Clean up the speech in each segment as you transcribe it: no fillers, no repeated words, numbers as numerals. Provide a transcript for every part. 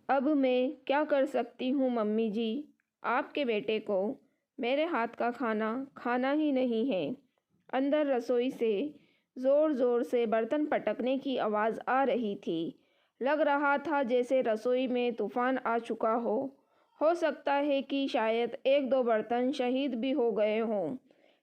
अब मैं क्या कर सकती हूँ मम्मी जी। आपके बेटे को मेरे हाथ का खाना खाना ही नहीं है। अंदर रसोई से ज़ोर ज़ोर से बर्तन पटकने की आवाज़ आ रही थी। लग रहा था जैसे रसोई में तूफ़ान आ चुका हो। हो सकता है कि शायद एक दो बर्तन शहीद भी हो गए हों।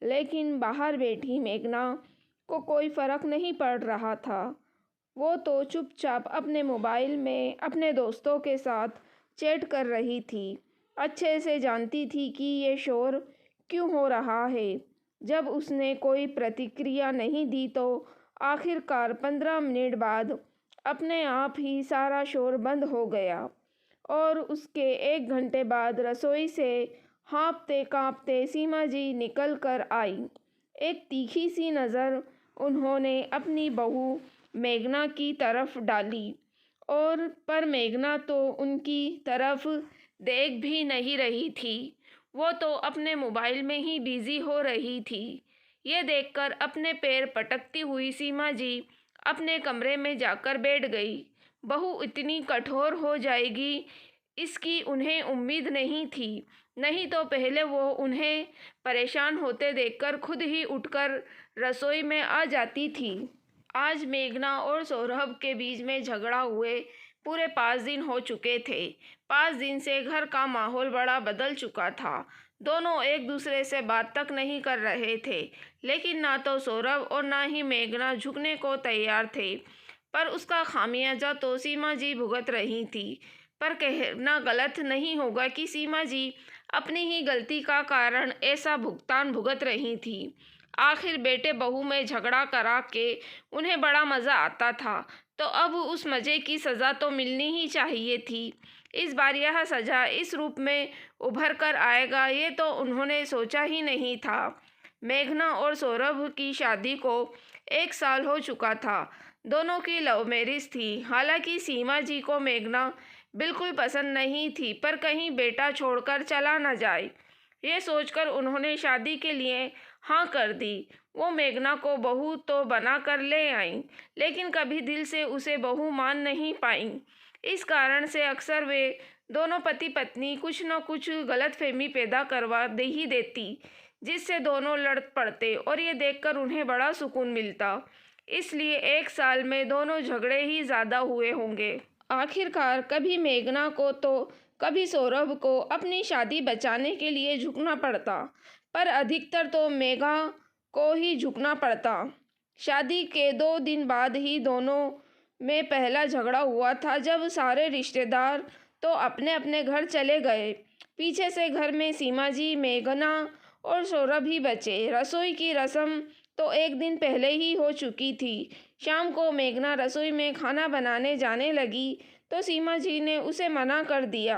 लेकिन बाहर बैठी मेघना को कोई फ़र्क नहीं पड़ रहा था। वो तो चुपचाप अपने मोबाइल में अपने दोस्तों के साथ चैट कर रही थी। अच्छे से जानती थी कि ये शोर क्यों हो रहा है। जब उसने कोई प्रतिक्रिया नहीं दी तो आखिरकार 15 मिनट बाद अपने आप ही सारा शोर बंद हो गया और उसके 1 घंटे बाद रसोई से हाँफते काँपते सीमा जी निकल कर आई। एक तीखी सी नज़र उन्होंने अपनी बहू मेघना की तरफ डाली और पर मेघना तो उनकी तरफ देख भी नहीं रही थी। वो तो अपने मोबाइल में ही बिजी हो रही थी। ये देखकर अपने पैर पटकती हुई सीमा जी अपने कमरे में जाकर बैठ गई। बहू इतनी कठोर हो जाएगी इसकी उन्हें उम्मीद नहीं थी। नहीं तो पहले वो उन्हें परेशान होते देखकर खुद ही उठकर रसोई में आ जाती थी। आज मेघना और सौरभ के बीच में झगड़ा हुए पूरे 5 दिन हो चुके थे। 5 दिन से घर का माहौल बड़ा बदल चुका था। दोनों एक दूसरे से बात तक नहीं कर रहे थे। लेकिन ना तो सौरभ और ना ही मेघना झुकने को तैयार थे। पर उसका खामियाजा तो सीमा जी भुगत रही थी। पर कहना गलत नहीं होगा कि सीमा जी अपनी ही गलती का कारण ऐसा भुगतान भुगत रही थी। आखिर बेटे बहू में झगड़ा करा के उन्हें बड़ा मज़ा आता था, तो अब उस मज़े की सज़ा तो मिलनी ही चाहिए थी। इस बार यह सज़ा इस रूप में उभर कर आएगा ये तो उन्होंने सोचा ही नहीं था। मेघना और सौरभ की शादी को 1 साल हो चुका था। दोनों की लव मैरिज थी। हालांकि सीमा जी को मेघना बिल्कुल पसंद नहीं थी, पर कहीं बेटा छोड़कर चला न जाए ये सोचकर उन्होंने शादी के लिए हाँ कर दी। वो मेघना को बहू तो बना कर ले आईं, लेकिन कभी दिल से उसे बहू मान नहीं पाईं। इस कारण से अक्सर वे दोनों पति पत्नी कुछ न कुछ गलतफहमी पैदा करवा दे ही देती, जिससे दोनों लड़ पड़ते और ये देखकर उन्हें बड़ा सुकून मिलता। इसलिए 1 साल में दोनों झगड़े ही ज़्यादा हुए होंगे। आखिरकार कभी मेघना को तो कभी सौरभ को अपनी शादी बचाने के लिए झुकना पड़ता, पर अधिकतर तो मेघा को ही झुकना पड़ता। शादी के 2 दिन बाद ही दोनों में पहला झगड़ा हुआ था, जब सारे रिश्तेदार तो अपने अपने घर चले गए। पीछे से घर में सीमा जी, मेघना और सौरभ ही बचे। रसोई की रस्म तो 1 दिन पहले ही हो चुकी थी। शाम को मेघना रसोई में खाना बनाने जाने लगी तो सीमा जी ने उसे मना कर दिया।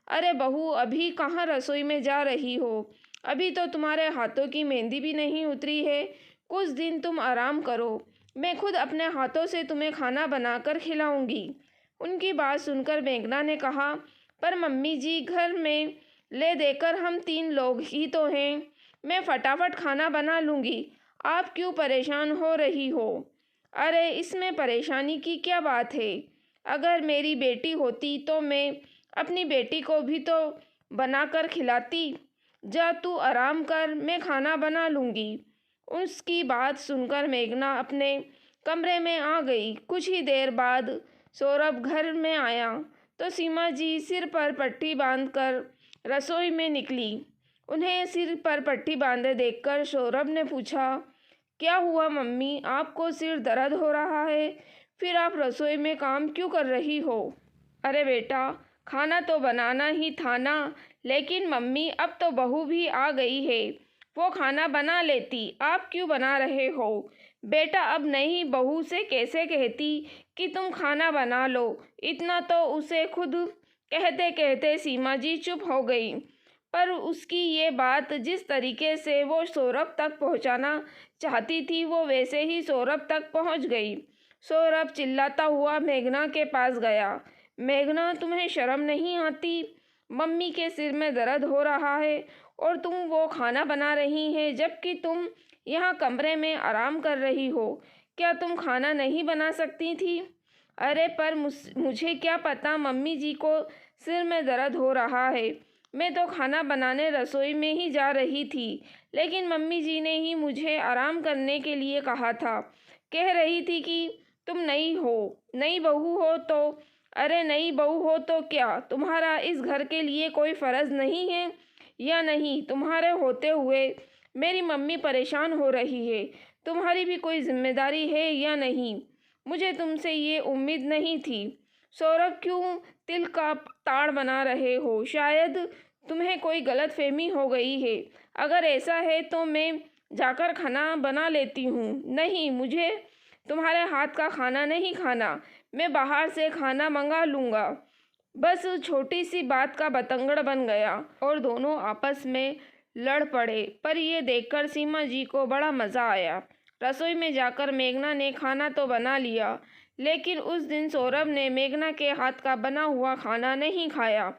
अरे बहू, अभी कहाँ रसोई में जा रही हो? अभी तो तुम्हारे हाथों की मेहंदी भी नहीं उतरी है। कुछ दिन तुम आराम करो, मैं खुद अपने हाथों से तुम्हें खाना बनाकर खिलाऊंगी। उनकी बात सुनकर मेघना ने कहा, पर मम्मी जी, घर में ले देकर हम 3 लोग ही तो हैं। मैं फटाफट खाना बना लूँगी, आप क्यों परेशान हो रही हो? अरे इसमें परेशानी की क्या बात है? अगर मेरी बेटी होती तो मैं अपनी बेटी को भी तो बनाकर खिलाती। जा तू आराम कर, मैं खाना बना लूँगी। उसकी बात सुनकर मेघना अपने कमरे में आ गई। कुछ ही देर बाद सौरभ घर में आया तो सीमा जी सिर पर पट्टी बांधकर रसोई में निकली। उन्हें सिर पर पट्टी बांधे देखकर सौरभ ने पूछा, क्या हुआ मम्मी, आपको सिर दर्द हो रहा है? फिर आप रसोई में काम क्यों कर रही हो? अरे बेटा, खाना तो बनाना ही था ना। लेकिन मम्मी, अब तो बहू भी आ गई है, वो खाना बना लेती, आप क्यों बना रहे हो? बेटा, अब नहीं, बहू से कैसे कहती कि तुम खाना बना लो। इतना तो उसे खुद कहते कहते सीमा जी चुप हो गई। पर उसकी ये बात जिस तरीके से वो सौरभ तक पहुंचाना चाहती थी, वो वैसे ही सौरभ तक पहुंच गई। सौरभ चिल्लाता हुआ मेघना के पास गया। मेघना, तुम्हें शर्म नहीं आती? मम्मी के सिर में दर्द हो रहा है और तुम वो खाना बना रही हैं, जबकि तुम यहाँ कमरे में आराम कर रही हो। क्या तुम खाना नहीं बना सकती थी? अरे पर मुझे क्या पता, मम्मी जी को सिर में दर्द हो रहा है। मैं तो खाना बनाने रसोई में ही जा रही थी, लेकिन मम्मी जी ने ही मुझे आराम करने के लिए कहा था। कह रही थी कि तुम नई बहू हो तो। अरे नई बहू हो तो क्या, तुम्हारा इस घर के लिए कोई फ़र्ज़ नहीं है या नहीं? तुम्हारे होते हुए मेरी मम्मी परेशान हो रही है। तुम्हारी भी कोई जिम्मेदारी है या नहीं? मुझे तुमसे ये उम्मीद नहीं थी। सौरभ, क्यों तिल का ताड़ बना रहे हो? शायद तुम्हें कोई गलतफहमी हो गई है। अगर ऐसा है तो मैं जाकर खाना बना लेती हूँ। नहीं, मुझे तुम्हारे हाथ का खाना नहीं खाना। मैं बाहर से खाना मंगा लूँगा। बस छोटी सी बात का बतंगड़ बन गया और दोनों आपस में लड़ पड़े। पर यह देखकर सीमा जी को बड़ा मज़ा आया। रसोई में जाकर मेघना ने खाना तो बना लिया, लेकिन उस दिन सौरभ ने मेघना के हाथ का बना हुआ खाना नहीं खाया।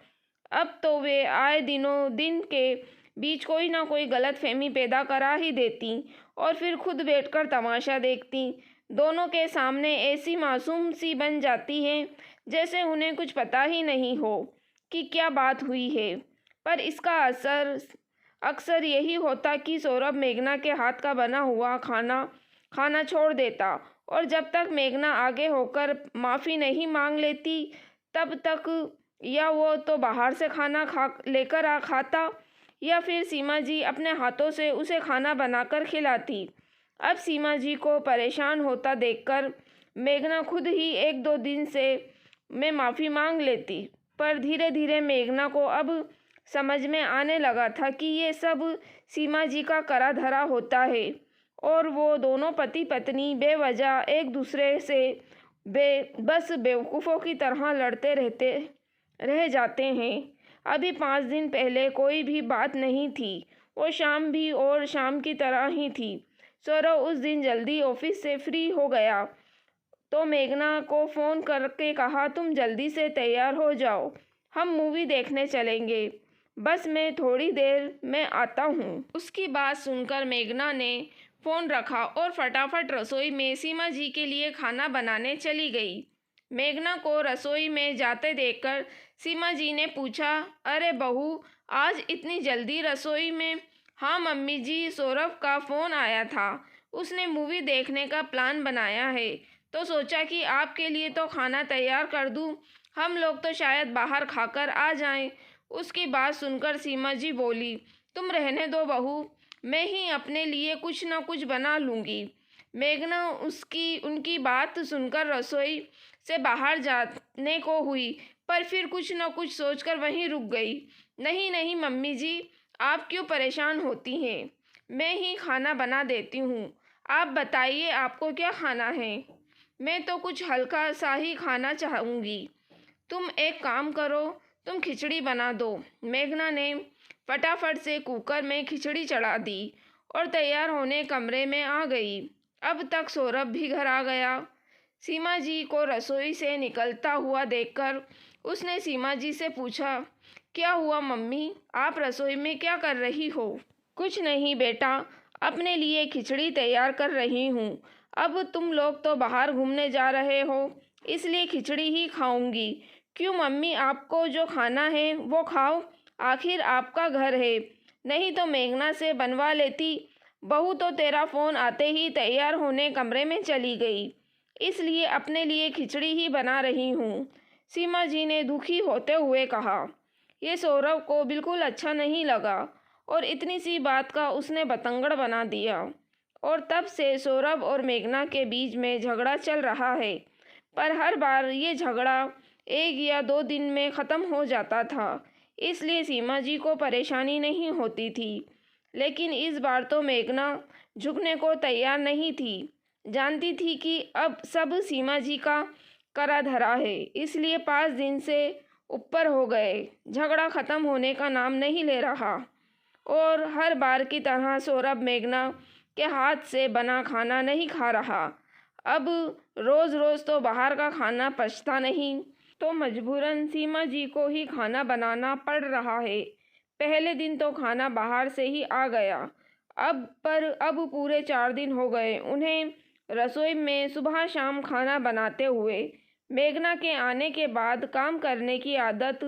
अब तो वे आए दिनों दिन के बीच कोई ना कोई गलतफहमी पैदा करा ही देती और फिर खुद बैठकर तमाशा देखती। दोनों के सामने ऐसी मासूम सी बन जाती हैं जैसे उन्हें कुछ पता ही नहीं हो कि क्या बात हुई है। पर इसका असर अक्सर यही होता कि सौरभ मेघना के हाथ का बना हुआ खाना खाना छोड़ देता और जब तक मेघना आगे होकर माफ़ी नहीं मांग लेती तब तक या वो तो बाहर से खाना खाता या फिर सीमा जी अपने हाथों से उसे खाना बनाकर खिलाती। अब सीमा जी को परेशान होता देखकर मेघना खुद ही एक दो दिन से मैं माफ़ी मांग लेती। पर धीरे धीरे मेघना को अब समझ में आने लगा था कि ये सब सीमा जी का करा धरा होता है और वो दोनों पति पत्नी बेवजह एक दूसरे से बस बेवकूफ़ों की तरह लड़ते रह जाते हैं। अभी 5 दिन पहले कोई भी बात नहीं थी। वो शाम भी और शाम की तरह ही थी। सौरभ उस दिन जल्दी ऑफिस से फ्री हो गया तो मेघना को फ़ोन करके कहा, तुम जल्दी से तैयार हो जाओ, हम मूवी देखने चलेंगे। बस मैं थोड़ी देर में आता हूँ। उसकी बात सुनकर मेघना ने फ़ोन रखा और फटाफट रसोई में सीमा जी के लिए खाना बनाने चली गई। मेघना को रसोई में जाते देखकर सीमा जी ने पूछा, अरे बहू, आज इतनी जल्दी रसोई में? हाँ मम्मी जी, सौरभ का फ़ोन आया था। उसने मूवी देखने का प्लान बनाया है, तो सोचा कि आपके लिए तो खाना तैयार कर दूं। हम लोग तो शायद बाहर खाकर आ जाएं। उसकी बात सुनकर सीमा जी बोली, तुम रहने दो बहू, मैं ही अपने लिए कुछ न कुछ बना लूँगी। मेघना उनकी बात सुनकर रसोई से बाहर जाने को हुई, पर फिर कुछ न कुछ सोचकर वहीं रुक गई। नहीं नहीं मम्मी जी, आप क्यों परेशान होती हैं? मैं ही खाना बना देती हूँ। आप बताइए, आपको क्या खाना है? मैं तो कुछ हल्का सा ही खाना चाहूँगी। तुम एक काम करो, तुम खिचड़ी बना दो। मेघना ने फटाफट से कुकर में खिचड़ी चढ़ा दी और तैयार होने कमरे में आ गई। अब तक सौरभ भी घर आ गया। सीमा जी को रसोई से निकलता हुआ देखकर उसने सीमा जी से पूछा, क्या हुआ मम्मी, आप रसोई में क्या कर रही हो? कुछ नहीं बेटा, अपने लिए खिचड़ी तैयार कर रही हूँ। अब तुम लोग तो बाहर घूमने जा रहे हो, इसलिए खिचड़ी ही खाऊंगी। क्यों मम्मी, आपको जो खाना है वो खाओ, आखिर आपका घर है। नहीं तो मेघना से बनवा लेती। बहू तो तेरा फ़ोन आते ही तैयार होने कमरे में चली गई, इसलिए अपने लिए खिचड़ी ही बना रही हूँ, सीमा जी ने दुखी होते हुए कहा। ये सौरभ को बिल्कुल अच्छा नहीं लगा और इतनी सी बात का उसने बतंगड़ बना दिया और तब से सौरभ और मेघना के बीच में झगड़ा चल रहा है। पर हर बार ये झगड़ा 1 या 2 दिन में ख़त्म हो जाता था, इसलिए सीमा जी को परेशानी नहीं होती थी। लेकिन इस बार तो मेघना झुकने को तैयार नहीं थी। जानती थी कि अब सब सीमा जी का करा धरा है, इसलिए 5 दिन से ऊपर हो गए, झगड़ा ख़त्म होने का नाम नहीं ले रहा और हर बार की तरह सौरभ मेघना के हाथ से बना खाना नहीं खा रहा। अब रोज़ रोज़ तो बाहर का खाना पचता नहीं, तो मजबूरन सीमा जी को ही खाना बनाना पड़ रहा है। पहले दिन तो खाना बाहर से ही आ गया, अब पूरे 4 दिन हो गए उन्हें रसोई में सुबह शाम खाना बनाते हुए। मेघना के आने के बाद काम करने की आदत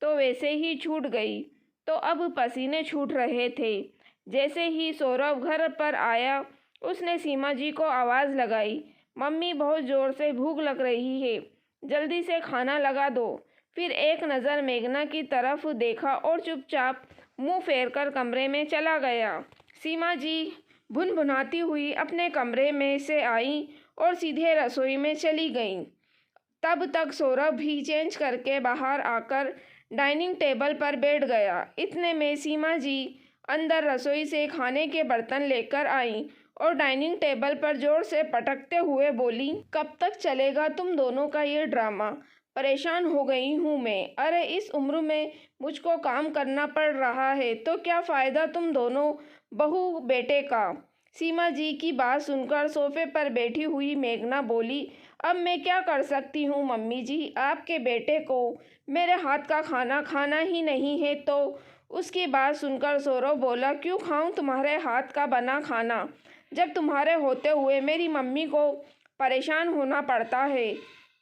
तो वैसे ही छूट गई, तो अब पसीने छूट रहे थे। जैसे ही सौरभ घर पर आया, उसने सीमा जी को आवाज़ लगाई, मम्मी बहुत ज़ोर से भूख लग रही है, जल्दी से खाना लगा दो। फिर एक नज़र मेघना की तरफ देखा और चुपचाप मुंह फेरकर कमरे में चला गया। सीमा जी भुनभुनाती हुई अपने कमरे में से आई और सीधे रसोई में चली गईं। तब तक सौरभ भी चेंज करके बाहर आकर डाइनिंग टेबल पर बैठ गया। इतने में सीमा जी अंदर रसोई से खाने के बर्तन लेकर आईं और डाइनिंग टेबल पर जोर से पटकते हुए बोली, कब तक चलेगा तुम दोनों का ये ड्रामा? परेशान हो गई हूँ मैं। अरे इस उम्र में मुझको काम करना पड़ रहा है तो क्या फ़ायदा तुम दोनों बहू बेटे का? सीमा जी की बात सुनकर सोफे पर बैठी हुई मेघना बोली, अब मैं क्या कर सकती हूँ मम्मी जी, आपके बेटे को मेरे हाथ का खाना खाना ही नहीं है तो? उसकी बात सुनकर सौरभ बोला, क्यों खाऊं तुम्हारे हाथ का बना खाना, जब तुम्हारे होते हुए मेरी मम्मी को परेशान होना पड़ता है।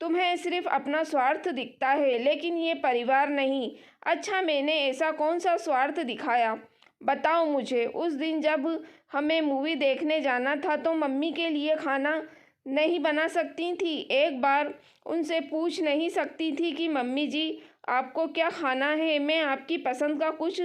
तुम्हें सिर्फ अपना स्वार्थ दिखता है, लेकिन ये परिवार नहीं। अच्छा, मैंने ऐसा कौन सा स्वार्थ दिखाया, बताओ मुझे। उस दिन जब हमें मूवी देखने जाना था तो मम्मी के लिए खाना नहीं बना सकती थी? एक बार उनसे पूछ नहीं सकती थी कि मम्मी जी आपको क्या खाना है, मैं आपकी पसंद का कुछ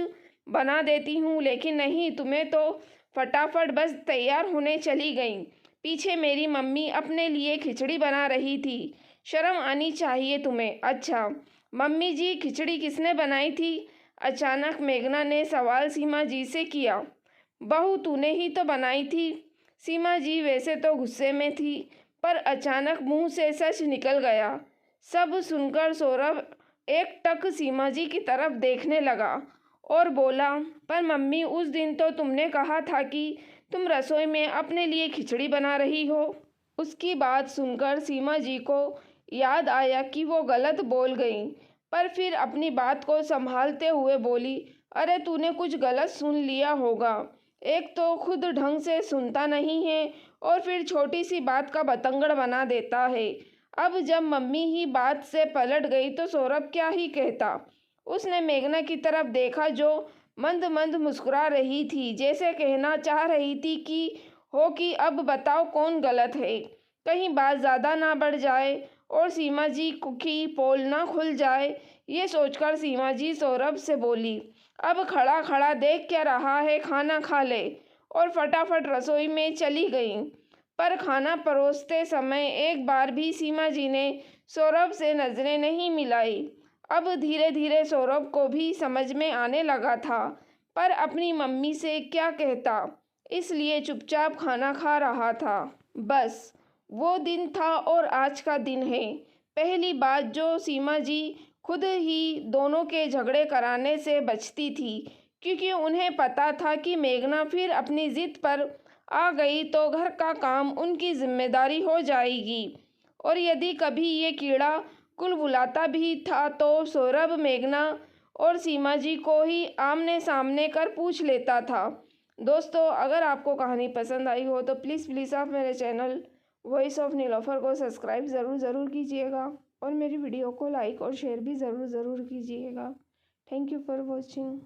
बना देती हूँ? लेकिन नहीं, तुम्हें तो फटाफट बस तैयार होने चली गई। पीछे मेरी मम्मी अपने लिए खिचड़ी बना रही थी, शर्म आनी चाहिए तुम्हें। अच्छा मम्मी जी, खिचड़ी किसने बनाई थी? अचानक मेघना ने सवाल सीमा जी से किया। बहू तूने ही तो बनाई थी। सीमा जी वैसे तो गुस्से में थी, पर अचानक मुंह से सच निकल गया। सब सुनकर सौरभ एकटक सीमा जी की तरफ देखने लगा और बोला, पर मम्मी उस दिन तो तुमने कहा था कि तुम रसोई में अपने लिए खिचड़ी बना रही हो। उसकी बात सुनकर सीमा जी को याद आया कि वो गलत बोल गई, पर फिर अपनी बात को संभालते हुए बोली, अरे तूने कुछ गलत सुन लिया होगा। एक तो खुद ढंग से सुनता नहीं है और फिर छोटी सी बात का बतंगड़ बना देता है। अब जब मम्मी ही बात से पलट गई तो सौरभ क्या ही कहता। उसने मेघना की तरफ देखा जो मंद मंद मुस्कुरा रही थी, जैसे कहना चाह रही थी कि अब बताओ कौन गलत है, कहीं बात ज़्यादा ना बढ़ जाए और सीमा जी की पोल ना खुल जाए। ये सोचकर सीमा जी सौरभ से बोली, अब खड़ा खड़ा देख क्या रहा है, खाना खा ले। और फटाफट रसोई में चली गई। पर खाना परोसते समय एक बार भी सीमा जी ने सौरभ से नज़रें नहीं मिलाई। अब धीरे धीरे सौरभ को भी समझ में आने लगा था, पर अपनी मम्मी से क्या कहता, इसलिए चुपचाप खाना खा रहा था। बस वो दिन था और आज का दिन है। पहली बात जो सीमा जी खुद ही दोनों के झगड़े कराने से बचती थी, क्योंकि उन्हें पता था कि मेघना फिर अपनी ज़िद पर आ गई तो घर का काम उनकी जिम्मेदारी हो जाएगी। और यदि कभी ये कीड़ा कुल बुलाता भी था तो सौरभ, मेघना और सीमा जी को ही आमने सामने कर पूछ लेता था। दोस्तों, अगर आपको कहानी पसंद आई हो तो प्लीज़ आप मेरे चैनल वॉइस ऑफ नीलोफर को सब्सक्राइब ज़रूर कीजिएगा और मेरी वीडियो को लाइक और शेयर भी ज़रूर कीजिएगा। Thank you for watching.